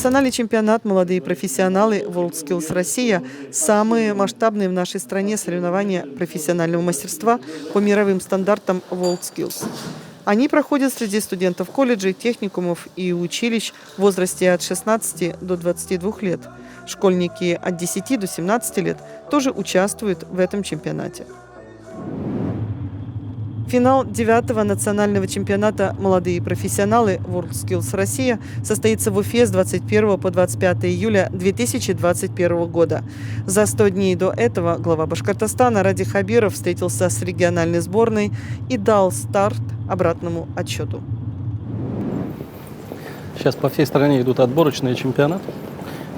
Национальный чемпионат «Молодые профессионалы» WorldSkills Россия – самые масштабные в нашей стране соревнования профессионального мастерства по мировым стандартам WorldSkills. Они проходят среди студентов колледжей, техникумов и училищ в возрасте от 16 до 22 лет. Школьники от 10 до 17 лет тоже участвуют в этом чемпионате. Финал 9-го национального чемпионата «Молодые профессионалы» WorldSkills Россия состоится в Уфе с 21 по 25 июля 2021 года. За 100 дней до этого глава Башкортостана Ради Хабиров встретился с региональной сборной и дал старт обратному отсчету. Сейчас по всей стране идут отборочные чемпионаты.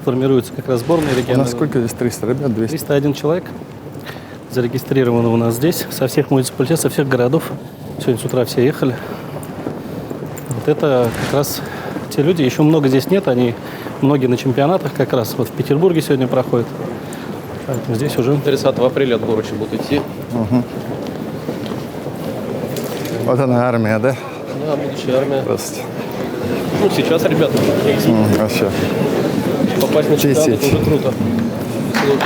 Формируются как раз сборные региональные. У нас сколько здесь? 300 ребят? 200? 301 человек. Зарегистрировано у нас здесь, со всех муниципалитетов, со всех городов. Сегодня с утра все ехали. Вот это как раз те люди, еще много здесь нет, они многие на чемпионатах как раз. Вот в Петербурге сегодня проходит. Поэтому здесь уже 30 апреля отборочные будут идти. Угу. Вот она армия, да? Да, будущая армия. Здравствуйте. Ну, сейчас ребята Вообще. попасть на чемпионат это уже круто. Сложно.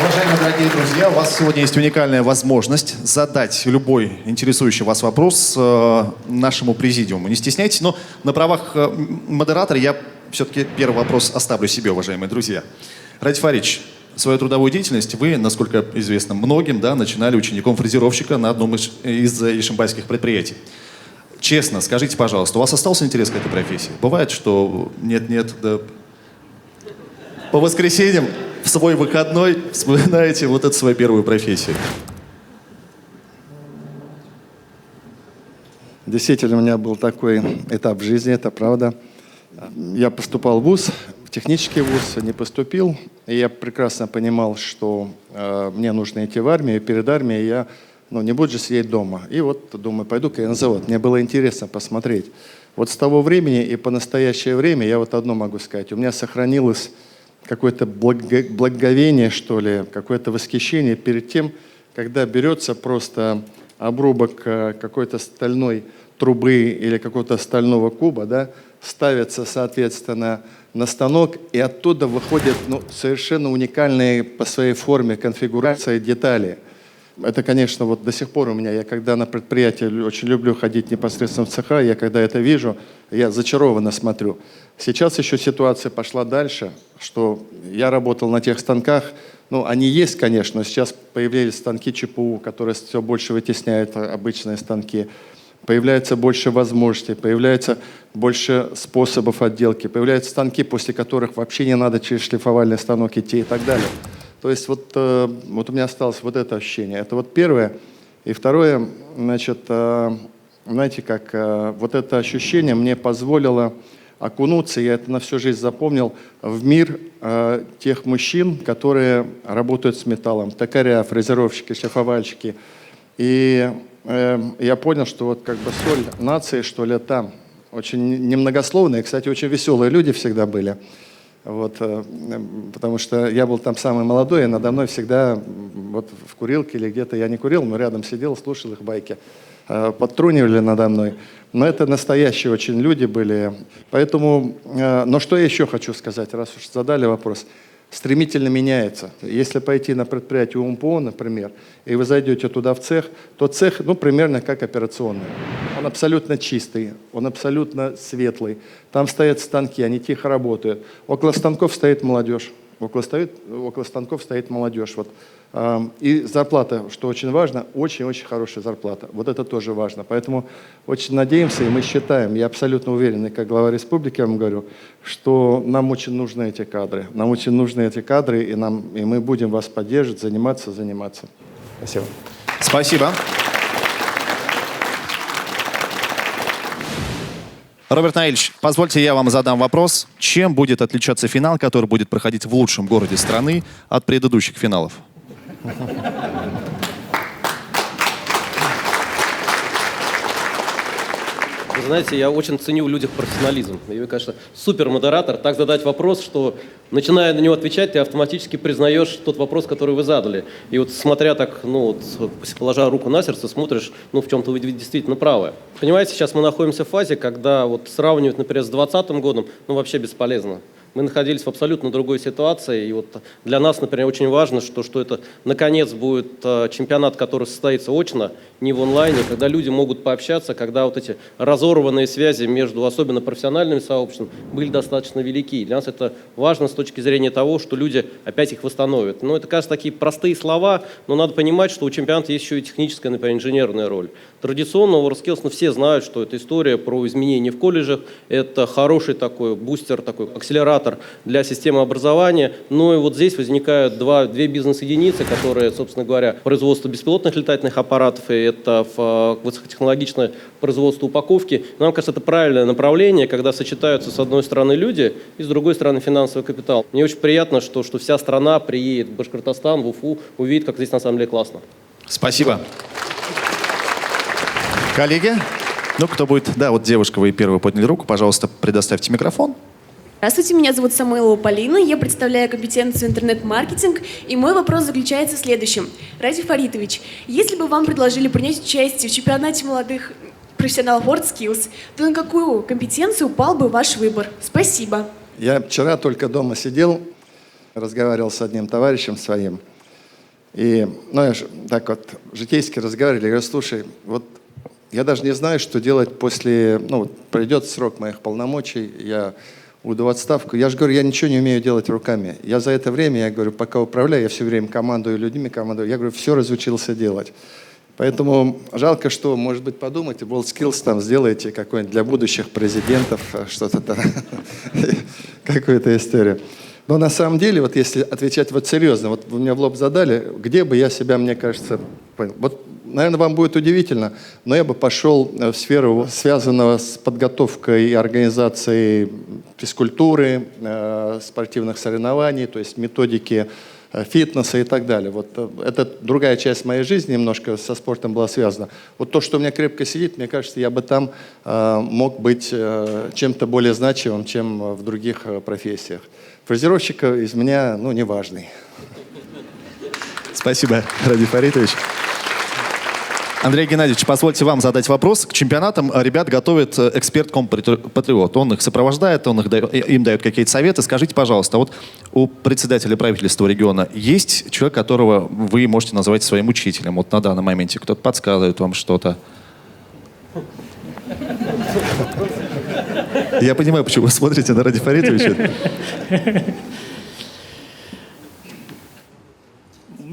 Уважаемые дорогие друзья, у вас сегодня есть уникальная возможность задать любой интересующий вас вопрос нашему президиуму. Не стесняйтесь, но на правах модератора я все-таки первый вопрос оставлю себе, уважаемые друзья. Ради Фарич, свою трудовую деятельность вы, насколько известно многим, начинали учеником фрезеровщика на одном из ишимбайских предприятий. Честно, скажите, пожалуйста, у вас остался интерес к этой профессии? Бывает, что нет-нет, да по воскресеньям в свой выходной вспоминаете вот эту свою первую профессию? Действительно, у меня был такой этап в жизни, это правда. Я поступал в ВУЗ, в технический ВУЗ, не поступил. И я прекрасно понимал, что мне нужно идти в армию, и перед армией я не буду же сидеть дома. И вот думаю, пойду-ка я на завод. Мне было интересно посмотреть. Вот с того времени и по настоящее время я вот одно могу сказать. У меня сохранилось какое-то благоговение, что ли, какое-то восхищение перед тем, когда берется просто обрубок какой-то стальной трубы или какого-то стального куба, ставится, соответственно, на станок, и оттуда выходят совершенно уникальные по своей форме конфигурации детали. Это, конечно, вот до сих пор у меня, я когда на предприятии очень люблю ходить непосредственно в цеха, я когда это вижу, я зачарованно смотрю. Сейчас еще ситуация пошла дальше, что я работал на тех станках, они есть, конечно, но сейчас появились станки ЧПУ, которые все больше вытесняют обычные станки. Появляется больше возможностей, появляется больше способов отделки, появляются станки, после которых вообще не надо через шлифовальный станок идти и так далее. То есть вот у меня осталось вот это ощущение. Это вот первое. И второе, значит, знаете как, вот это ощущение мне позволило окунуться, я это на всю жизнь запомнил, в мир тех мужчин, которые работают с металлом. Токаря, фрезеровщики, шлифовальщики. И я понял, что вот как бы соль нации, что ли, там. Очень немногословные, кстати, очень веселые люди всегда были. Вот, потому что я был там самый молодой, и надо мной всегда вот в курилке или где-то я не курил, но рядом сидел, слушал их байки, подтрунивали надо мной. Но это настоящие очень люди были. Поэтому, но что я еще хочу сказать, раз уж задали вопрос. Стремительно меняется. Если пойти на предприятие УМПО, например, и вы зайдете туда в цех, то цех, примерно как операционный. Он абсолютно чистый, он абсолютно светлый. Там стоят станки, они тихо работают. Около станков стоит молодежь. Около станков стоит молодежь. Вот. И зарплата, что очень важно, очень-очень хорошая зарплата. Вот это тоже важно. Поэтому очень надеемся, и мы считаем, я абсолютно уверен, и как глава республики я вам говорю, что нам очень нужны эти кадры. Нам очень нужны эти кадры, и мы будем вас поддерживать, заниматься. Спасибо. Спасибо. Роберт Наильевич, позвольте я вам задам вопрос. Чем будет отличаться финал, который будет проходить в лучшем городе страны, от предыдущих финалов? Знаете, я очень ценю в людях профессионализм. И вы, конечно, супер модератор. Так задать вопрос, что, начиная на него отвечать, ты автоматически признаешь тот вопрос, который вы задали. И вот смотря так, ну, вот, положа руку на сердце, смотришь, ну, в чем-то вы действительно правы. Понимаете, сейчас мы находимся в фазе, когда вот сравнивать, например, с 2020 годом, ну, вообще бесполезно. Мы находились в абсолютно другой ситуации, и вот для нас, например, очень важно, что это наконец будет чемпионат, который состоится очно, не в онлайне, когда люди могут пообщаться, когда вот эти разорванные связи между особенно профессиональными сообществами были достаточно велики. Для нас это важно с точки зрения того, что люди опять их восстановят. Но это, кажется, такие простые слова, но надо понимать, что у чемпионата есть еще и техническая, например, инженерная роль. Традиционно WorldSkills, ну, все знают, что это история про изменения в колледжах, это хороший такой бустер, такой акселератор для системы образования. Ну и вот здесь возникают две бизнес-единицы, которые, собственно говоря, производство беспилотных летательных аппаратов, и это высокотехнологичное производство упаковки. Нам кажется, это правильное направление, когда сочетаются с одной стороны люди и с другой стороны финансовый капитал. Мне очень приятно, что вся страна приедет в Башкортостан, в Уфу, увидит, как здесь на самом деле классно. Спасибо. Коллеги, ну кто будет? Да, вот девушка, вы первую подняли руку, пожалуйста, предоставьте микрофон. Здравствуйте, меня зовут Самойлова Полина, я представляю компетенцию интернет-маркетинг, и мой вопрос заключается в следующем. Радий Фаритович, если бы вам предложили принять участие в чемпионате молодых профессионалов WorldSkills, то на какую компетенцию упал бы ваш выбор? Спасибо. Я вчера только дома сидел, разговаривал с одним товарищем своим, и, ну, я так вот житейски разговаривали, я говорю, слушай, вот я даже не знаю, что делать после, ну, пройдет срок моих полномочий, я уйду в отставку. Я же говорю, я ничего не умею делать руками. Я за это время, я говорю, пока управляю, я все время командую людьми, я говорю, все разучился делать. Поэтому жалко, что, может быть, подумайте, WorldSkills там сделаете какой-нибудь для будущих президентов, что-то там, какую-то историю. Но на самом деле, вот если отвечать вот серьезно, вот вы меня в лоб задали, где бы я себя, мне кажется, понял. Вот, наверное, вам будет удивительно, но я бы пошел в сферу, связанную с подготовкой и организацией физкультуры, спортивных соревнований, то есть методики фитнеса и так далее. Вот это другая часть моей жизни немножко со спортом была связана. Вот то, что у меня крепко сидит, мне кажется, я бы там мог быть чем-то более значимым, чем в других профессиях. Фрезеровщик из меня, ну, неважный. Спасибо, Радий Фаритович. Андрей Геннадьевич, позвольте вам задать вопрос. К чемпионатам ребят готовит эксперт-патриот. Он их сопровождает, им дает какие-то советы. Скажите, пожалуйста, вот у председателя правительства региона есть человек, которого вы можете назвать своим учителем? Вот на данном моменте кто-то подсказывает вам что-то. Я понимаю, почему вы смотрите на Радия Фаритовича.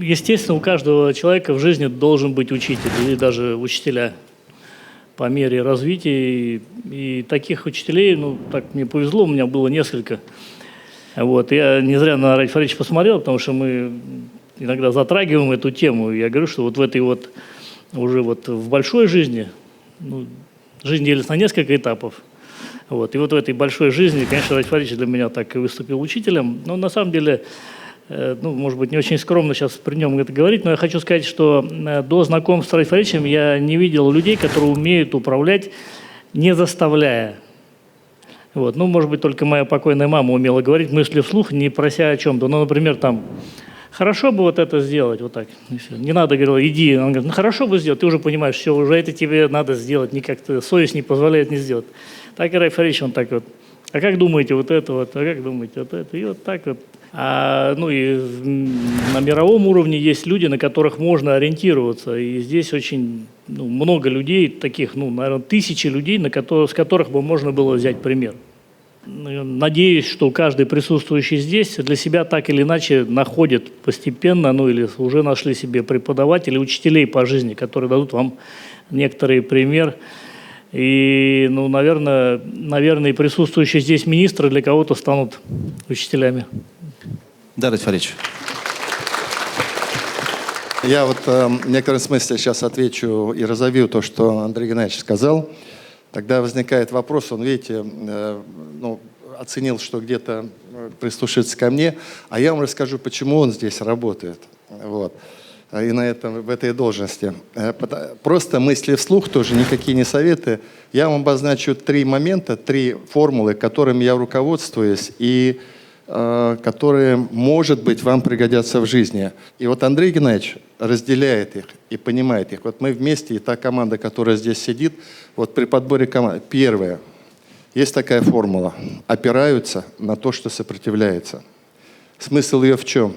Естественно, у каждого человека в жизни должен быть учитель, или даже учителя по мере развития. И таких учителей, ну, так мне повезло, у меня было несколько. Вот. Я не зря на Радия Фаритовича посмотрел, потому что мы иногда затрагиваем эту тему. Я говорю, что вот в этой вот, уже вот в большой жизни, ну, жизнь делится на несколько этапов. Вот. И вот в этой большой жизни, конечно, Радий Фаритович для меня так и выступил учителем. Но на самом деле, ну, может быть, не очень скромно сейчас при нем это говорить, но я хочу сказать, что до знакомства с Радием Фаритовичем я не видел людей, которые умеют управлять, не заставляя. Вот. Ну, может быть, только моя покойная мама умела говорить мысли вслух, не прося о чем-то. Ну, например, там, хорошо бы вот это сделать, вот так. Не надо, говорила, иди. Он говорит, ну, хорошо бы сделать, ты уже понимаешь, все, уже это тебе надо сделать, никак-то совесть не позволяет не сделать. Так и Радий Фаритович, он так вот, а как думаете вот это вот, а как думаете вот это, и вот так вот. Ну и на мировом уровне есть люди, на которых можно ориентироваться. И здесь очень много людей, таких, наверное, тысячи людей, с которых бы можно было взять пример. Надеюсь, что каждый присутствующий здесь для себя так или иначе находит постепенно, или уже нашли себе преподавателей, учителей по жизни, которые дадут вам некоторый пример. И, наверное, и присутствующие здесь министры для кого-то станут учителями. Да, Радий Фаритович. Я вот в некотором смысле сейчас отвечу и разовью то, что Андрей Геннадьевич сказал. Тогда возникает вопрос, он, видите, оценил, что где-то прислушается ко мне, а я вам расскажу, почему он здесь работает. Вот. и в этой должности. Просто мысли вслух тоже, никакие не советы. Я вам обозначу 3 момента, 3 формулы, которыми я руководствуюсь и которые, может быть, вам пригодятся в жизни. И вот Андрей Геннадьевич разделяет их и понимает их. Вот мы вместе, и та команда, которая здесь сидит, вот при подборе команд. Первое. Есть такая формула. Опираются на то, что сопротивляется. Смысл ее в чем?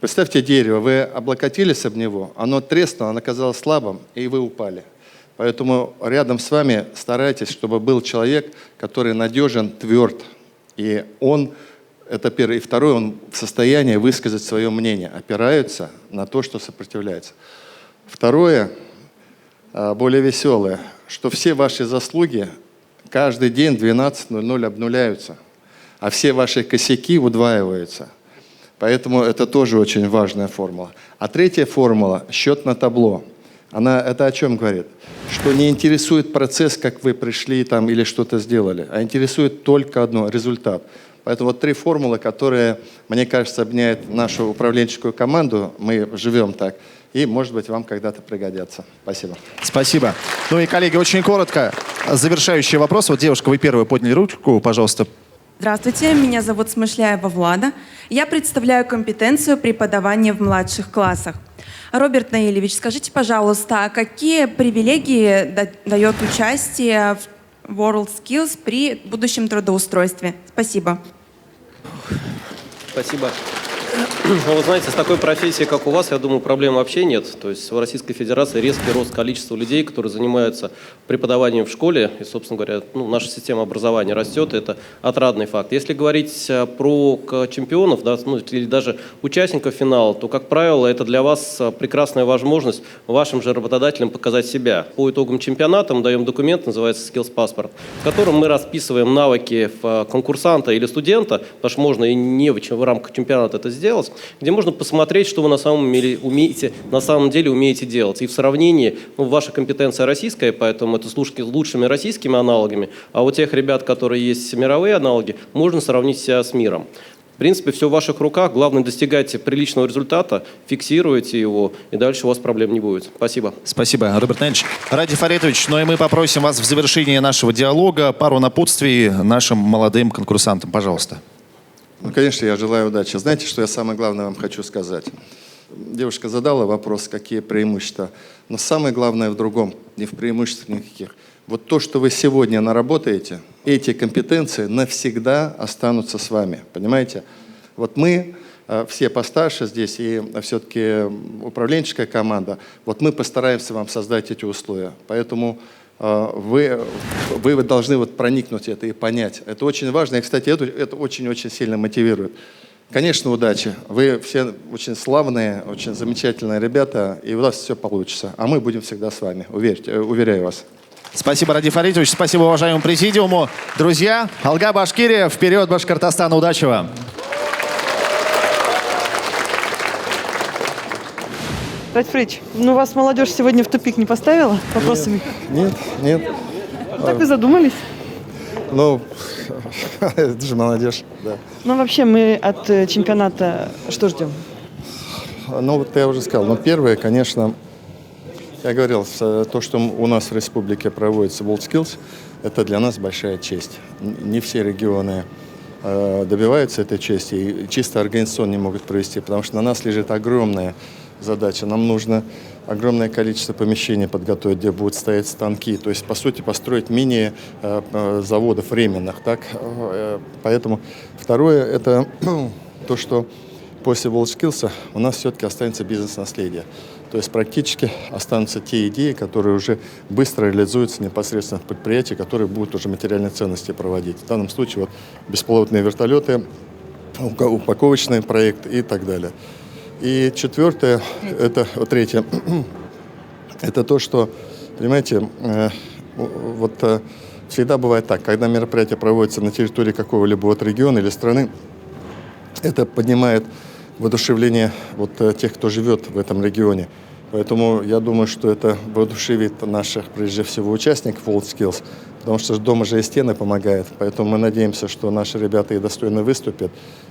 Представьте дерево, вы облокотились об него, оно треснуло, оно оказалось слабым, и вы упали. Поэтому рядом с вами старайтесь, чтобы был человек, который надежен, тверд. И он, это первое. И второе, он в состоянии высказать свое мнение. Опираются на то, что сопротивляется. Второе, более веселое, что все ваши заслуги каждый день в 12:00 обнуляются, а все ваши косяки удваиваются. Поэтому это тоже очень важная формула. А третья формула – счет на табло. Это о чем говорит? Что не интересует процесс, как вы пришли там, или что-то сделали, а интересует только одно – результат. Поэтому вот 3 формулы, которые, мне кажется, объединяют нашу управленческую команду. Мы живем так. И, может быть, вам когда-то пригодятся. Спасибо. Спасибо. Ну и, коллеги, очень коротко, завершающий вопрос. Вот, девушка, вы первые подняли ручку, пожалуйста. Здравствуйте, меня зовут Смышляева Влада. Я представляю компетенцию преподавания в младших классах. Роберт Наилевич, скажите, пожалуйста, а какие привилегии дает участие в WorldSkills при будущем трудоустройстве? Спасибо. Спасибо. Ну, вы знаете, с такой профессией, как у вас, я думаю, проблем вообще нет. То есть в Российской Федерации резкий рост количества людей, которые занимаются преподаванием в школе, и, собственно говоря, наша система образования растет, это отрадный факт. Если говорить про чемпионов, да, или даже участников финала, то, как правило, это для вас прекрасная возможность вашим же работодателям показать себя. По итогам чемпионата мы даем документ, называется Skills Passport, в котором мы расписываем навыки конкурсанта или студента, потому что можно и не в рамках чемпионата это сделать, где можно посмотреть, что вы на самом деле умеете делать. И в сравнении, ваша компетенция российская, поэтому это с лучшими российскими аналогами, а у тех ребят, которые есть мировые аналоги, можно сравнить себя с миром. В принципе, все в ваших руках. Главное, достигайте приличного результата, фиксируйте его, и дальше у вас проблем не будет. Спасибо. Спасибо, Роберт Наилевич. Ради Фаритович, ну и мы попросим вас в завершении нашего диалога пару напутствий нашим молодым конкурсантам. Пожалуйста. Ну, конечно, я желаю удачи. Знаете, что я самое главное вам хочу сказать? Девушка задала вопрос, какие преимущества. Но самое главное в другом, не в преимуществах никаких. Вот то, что вы сегодня наработаете, эти компетенции навсегда останутся с вами. Понимаете? Вот мы все постарше здесь, и все-таки управленческая команда, вот мы постараемся вам создать эти условия. Поэтому вы должны проникнуть в это и понять. Это очень важно. И, кстати, это очень-очень сильно мотивирует. Конечно, удачи. Вы все очень славные, очень замечательные ребята, и у вас все получится. А мы будем всегда с вами. Уверяю вас. Спасибо, Ради Фаритович. Спасибо уважаемому президиуму. Друзья, Алга, Башкирия, вперед, Башкортостан. Удачи вам. Радик Фаритович, вас молодежь сегодня в тупик не поставила вопросами? Нет. Так вы задумались? Это же молодежь, да. Вообще мы от чемпионата что ждем? Вот я уже сказал. Первое, конечно, я говорил, то, что у нас в республике проводится WorldSkills, это для нас большая честь. Не все регионы добиваются этой чести и чисто организационно не могут провести, потому что на нас лежит огромная задача. Нам нужно огромное количество помещений подготовить, где будут стоять станки. То есть, по сути, построить мини-заводов временных. Так? Поэтому второе, это то, что после WorldSkills у нас все-таки останется бизнес-наследие. То есть практически останутся те идеи, которые уже быстро реализуются непосредственно в предприятии, которые будут уже материальные ценности проводить. В данном случае беспилотные вертолеты, упаковочный проект и так далее. И четвертое, третье, это то, что, понимаете, всегда бывает так, когда мероприятие проводится на территории какого-либо региона или страны, это поднимает воодушевление тех, кто живет в этом регионе. Поэтому я думаю, что это воодушевит наших, прежде всего, участников WorldSkills, потому что дома же и стены помогают. Поэтому мы надеемся, что наши ребята и достойно выступят,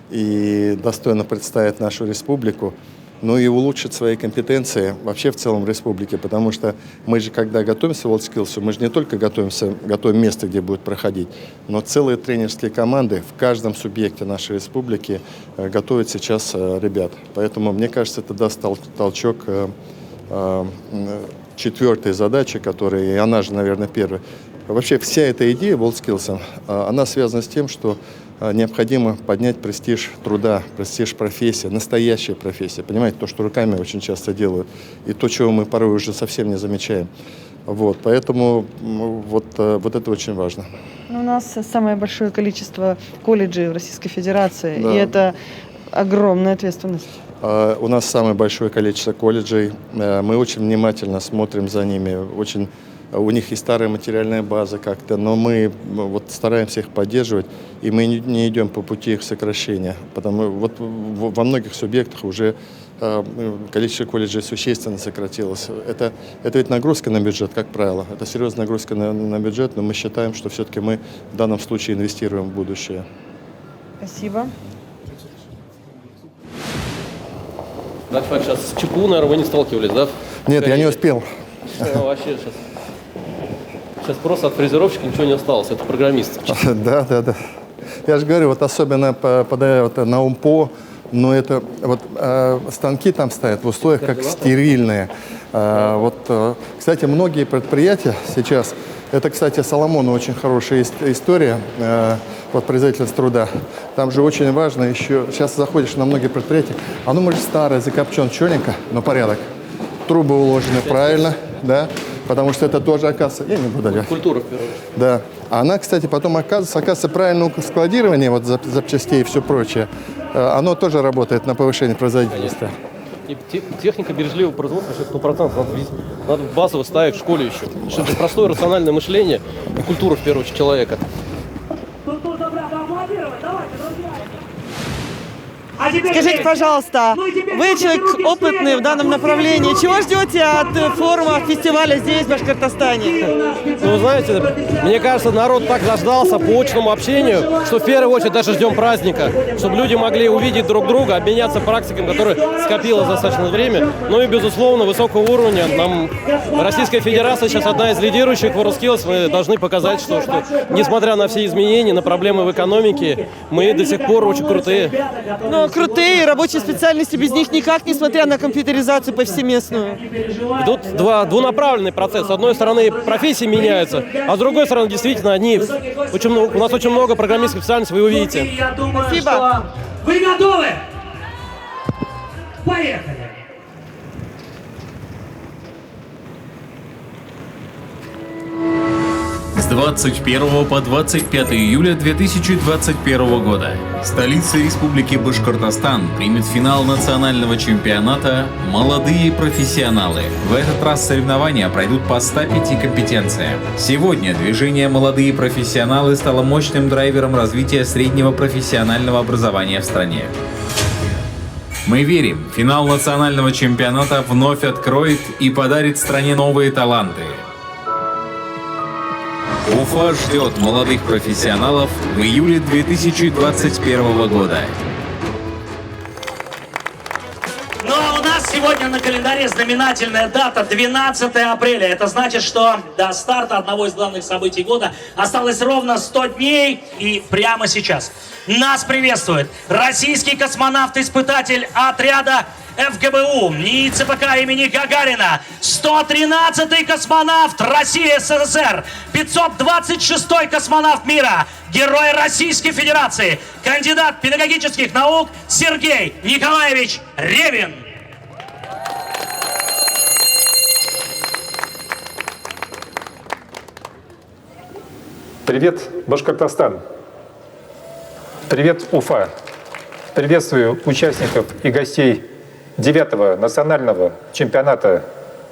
и достойно представят нашу республику. но и улучшить свои компетенции вообще в целом в республике, потому что мы же, когда готовимся в WorldSkills, мы же не только готовим место, где будет проходить, но целые тренерские команды в каждом субъекте нашей республики готовят сейчас ребят. Поэтому, мне кажется, это даст толчок четвертой задачи, которая, и она же, наверное, первая. Вообще вся эта идея WorldSkills, она связана с тем, что необходимо поднять престиж труда, престиж профессии, настоящая профессия. Понимаете, то, что руками очень часто делают, и то, чего мы порой уже совсем не замечаем. Вот, поэтому вот это очень важно. У нас самое большое количество колледжей в Российской Федерации, Да. и это огромная ответственность. У нас самое большое количество колледжей. Мы очень внимательно смотрим за ними. У них есть старая материальная база как-то, но мы вот стараемся их поддерживать, и мы не идем по пути их сокращения. Потому вот во многих субъектах уже количество колледжей существенно сократилось. Это ведь нагрузка на бюджет, как правило. Это серьезная нагрузка на бюджет, но мы считаем, что все-таки мы в данном случае инвестируем в будущее. Спасибо. Да, сейчас с ЧПУ, наверное, вы не сталкивались, да? Нет, я не успел. Вообще сейчас просто от фрезеровщика ничего не осталось, это программист. Да. Я же говорю, вот особенно попадая вот на УМПО, но это вот станки там стоят в условиях как стерильные. Кстати, многие предприятия сейчас, это, кстати, Соломону очень хорошая история, вот производительность труда. Там же очень важно еще, сейчас заходишь на многие предприятия, оно может старое, закопчен черненько, но порядок. Трубы уложены правильно, да, потому что это тоже оказывается, я не буду говорить. Культура, в первую очередь. Да. А она, кстати, потом оказывается правильное складирование вот запчастей и все прочее, оно тоже работает на повышение производительности. И техника бережливого производства, что 100%. Надо базово ставить в школе еще. Что это простое рациональное мышление и культура, в первую очередь, человека. Скажите, пожалуйста, вы человек опытный в данном направлении. Чего ждете от форума, фестиваля здесь, в Башкортостане? Ну, вы знаете, мне кажется, народ так заждался по очному общению, что в первую очередь даже ждем праздника, чтобы люди могли увидеть друг друга, обменяться практиками, которые скопилось достаточно время. Ну и, безусловно, высокого уровня. Нам Российская Федерация сейчас одна из лидирующих в WorldSkills. Мы должны показать, что несмотря на все изменения, на проблемы в экономике, мы до сих пор очень крутые. Ну, крутые рабочие специальности, без них никак, несмотря на компьютеризацию повсеместную. Тут двунаправленный процесс. С одной стороны, профессии меняются, а с другой стороны, действительно, у нас очень много программистских специальностей, вы увидите. Я думаю, Спасибо. что вы готовы? Поехали! С 21 по 25 июля 2021 года столица Республики Башкортостан примет финал национального чемпионата «Молодые профессионалы». В этот раз соревнования пройдут по 105 компетенциям. Сегодня движение «Молодые профессионалы» стало мощным драйвером развития среднего профессионального образования в стране. Мы верим, финал национального чемпионата вновь откроет и подарит стране новые таланты. Уфа ждет молодых профессионалов в июле 2021 года. Ну а у нас сегодня на календаре знаменательная дата 12 апреля. Это значит, что до старта одного из главных событий года осталось ровно 100 дней. И прямо сейчас нас приветствует российский космонавт-испытатель отряда ФГБУ НИИ ЦПК имени Гагарина, 113-й космонавт России СССР, 526-й космонавт мира, Герой Российской Федерации, кандидат педагогических наук Сергей Николаевич Ревин. Привет, Башкортостан! Привет, Уфа! Приветствую участников и гостей 9-го национального чемпионата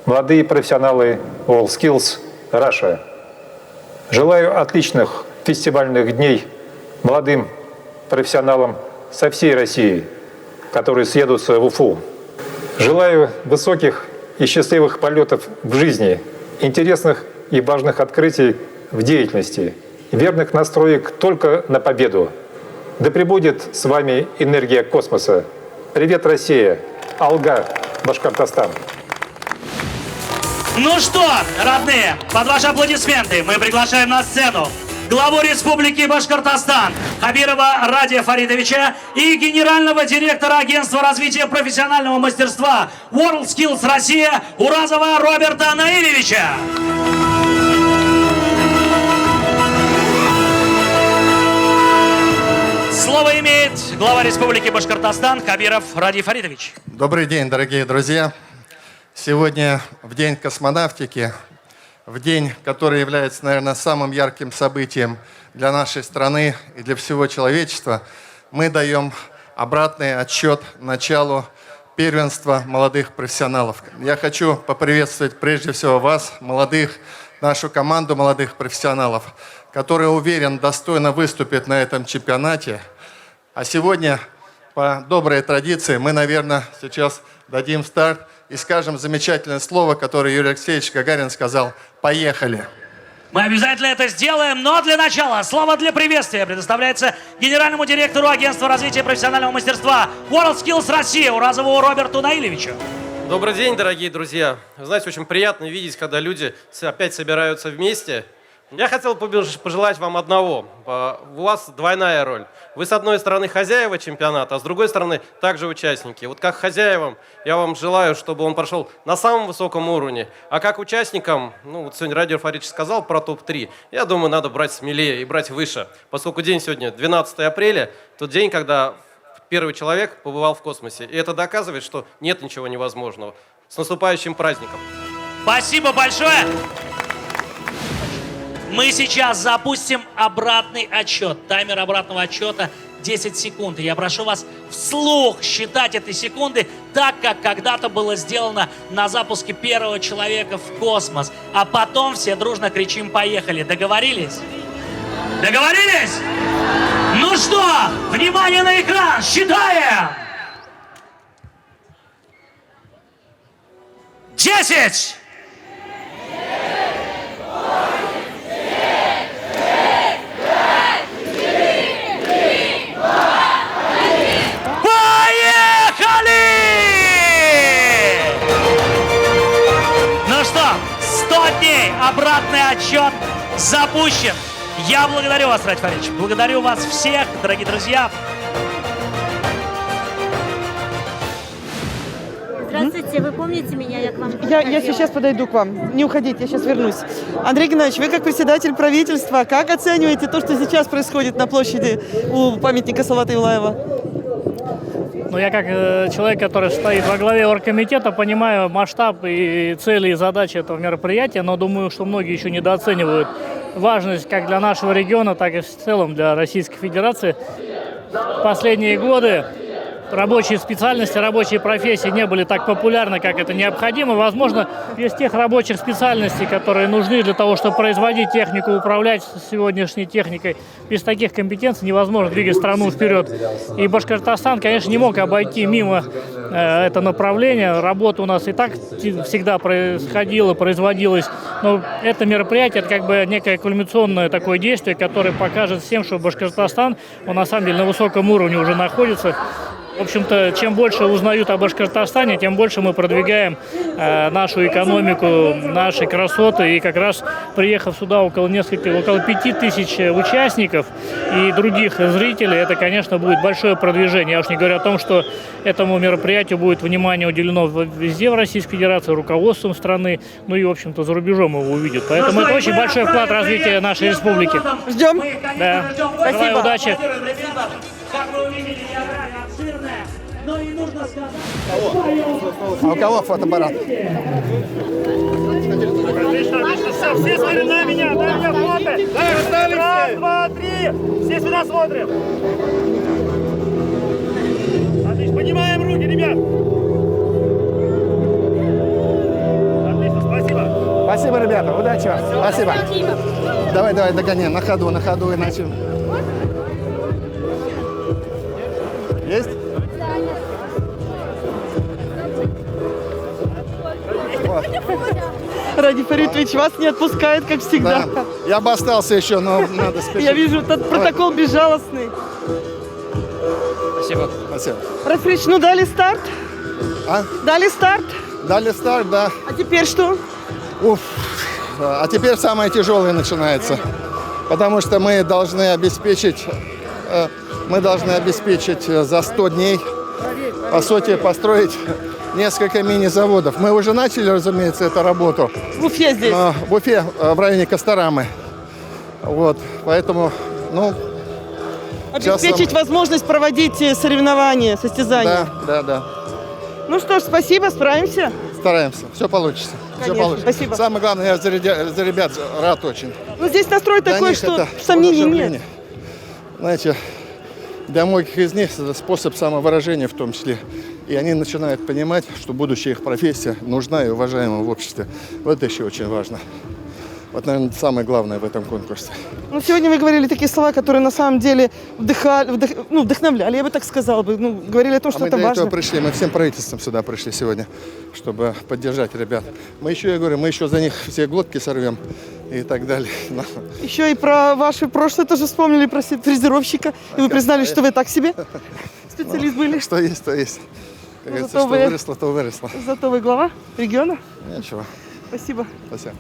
«Молодые профессионалы WorldSkills Russia». Желаю отличных фестивальных дней молодым профессионалам со всей России, которые съедутся в Уфу. Желаю высоких и счастливых полетов в жизни, интересных и важных открытий в деятельности, верных настроек только на победу. Да пребудет с вами энергия космоса. Привет, Россия! Алга, Башкортостан. Ну что, родные, под ваши аплодисменты мы приглашаем на сцену главу Республики Башкортостан Хабирова Радия Фаритовича и генерального директора Агентства развития профессионального мастерства WorldSkills Россия Уразова Роберта Наилевича. Слово имеет глава Республики Башкортостан Хабиров Радий Фаритович. Добрый день, дорогие друзья. Сегодня в День космонавтики, в день, который является, наверное, самым ярким событием для нашей страны и для всего человечества, мы даем обратный отсчет началу первенства молодых профессионалов. Я хочу поприветствовать прежде всего вас, молодых, нашу команду молодых профессионалов, которые, уверен, достойно выступят на этом чемпионате. А сегодня, по доброй традиции, мы, наверное, сейчас дадим старт и скажем замечательное слово, которое Юрий Алексеевич Гагарин сказал: «Поехали!». Мы обязательно это сделаем, но для начала слово для приветствия предоставляется генеральному директору Агентства развития профессионального мастерства WorldSkills Россия Уразову Роберту Наилевичу. Добрый день, дорогие друзья. Вы знаете, очень приятно видеть, когда люди опять собираются вместе. Я хотел пожелать вам одного. У вас двойная роль. Вы, с одной стороны, хозяева чемпионата, а с другой стороны, также участники. Вот как хозяевам я вам желаю, чтобы он прошел на самом высоком уровне. А как участникам, вот сегодня Радий Фаритович сказал про топ-3, я думаю, надо брать смелее и брать выше. Поскольку день сегодня 12 апреля, тот день, когда первый человек побывал в космосе. И это доказывает, что нет ничего невозможного. С наступающим праздником! Спасибо большое! Мы сейчас запустим обратный отсчет. Таймер обратного отсчета 10 секунд. И я прошу вас вслух считать эти секунды так, как когда-то было сделано на запуске первого человека в космос. А потом все дружно кричим «Поехали!». Договорились? Договорились? Ну что, внимание на экран, считаем! 10! Обратный отсчет запущен. Я благодарю вас, Радий Фаритович. Благодарю вас всех, дорогие друзья. Здравствуйте, вы помните меня? Я к вам Я сейчас подойду к вам. Не уходите, я сейчас вернусь. Андрей Геннадьевич, вы как председатель правительства, как оцениваете то, что сейчас происходит на площади у памятника Салавата Юлаева? Ну, я как человек, который стоит во главе оргкомитета, понимаю масштаб и цели и задачи этого мероприятия, но думаю, что многие еще недооценивают важность как для нашего региона, так и в целом для Российской Федерации. В последние годы рабочие специальности, рабочие профессии не были так популярны, как это необходимо. Возможно, без тех рабочих специальностей, которые нужны для того, чтобы производить технику, управлять сегодняшней техникой, без таких компетенций невозможно двигать страну вперед. И Башкортостан, конечно, не мог обойти мимо это направление. Работа у нас и так всегда происходила, производилась. Но это мероприятие, это как бы некое кульминационное такое действие, которое покажет всем, что Башкортостан, он на самом деле на высоком уровне уже находится. В общем-то, чем больше узнают о Башкортостане, тем больше мы продвигаем нашу экономику, наши красоты. И как раз, приехав сюда около 5000 участников и других зрителей, это, конечно, будет большое продвижение. Я уж не говорю о том, что этому мероприятию будет внимание уделено везде в Российской Федерации, руководством страны, ну и, в общем-то, за рубежом его увидят. Поэтому это очень большой вклад в развитие нашей республики. Ждем. Да. Желаю удачи. Как вы увидели, география обширная, но и нужно сказать... А у кого фотоаппарат? Отлично, все смотрят на меня фото. Раз, два, три, все сюда смотрим. Отлично, поднимаем руки, ребят. Отлично, спасибо. Спасибо, ребята, удачи вам. Спасибо. Давай, догоняй, на ходу, иначе... Есть? Вот. Радий Фаритович, вас не отпускает, как всегда. Да. Я бы остался еще, но надо спешить. Я вижу, этот протокол безжалостный. Спасибо. Спасибо. Радий Фаритович, ну дали старт. А? Дали старт? Дали старт, да. А теперь что? Уф. А теперь самое тяжелое начинается. Потому что мы должны обеспечить за 100 дней, по сути, построить несколько мини-заводов. Мы уже начали, разумеется, эту работу. В Уфе здесь? В Уфе, в районе Костромы. Вот, поэтому, Обеспечить возможность проводить соревнования, состязания. Да. Ну что ж, спасибо, справимся. Стараемся, все получится. Конечно, Все получится. спасибо. Самое главное, я за ребят рад очень. Ну здесь настрой Для такой, них что это сомнений нет. воодушевление. Знаете, для многих из них это способ самовыражения в том числе. И они начинают понимать, что будущая их профессия нужна и уважаема в обществе. Вот это еще очень важно. Вот, наверное, самое главное в этом конкурсе. Ну, сегодня вы говорили такие слова, которые на самом деле вдохновляли, я бы так сказала. Говорили о том, что мы это для важно. этого пришли, мы всем правительством сюда пришли сегодня, чтобы поддержать ребят. Мы еще за них все глотки сорвем и так далее. Еще и про ваше прошлое тоже вспомнили, про фрезеровщика. И вы признали, что вы так себе специалист были. Что есть, то есть. Как говорится, зато что вы- выросло, то выросло. Зато вы глава региона. Ничего. Спасибо. Спасибо.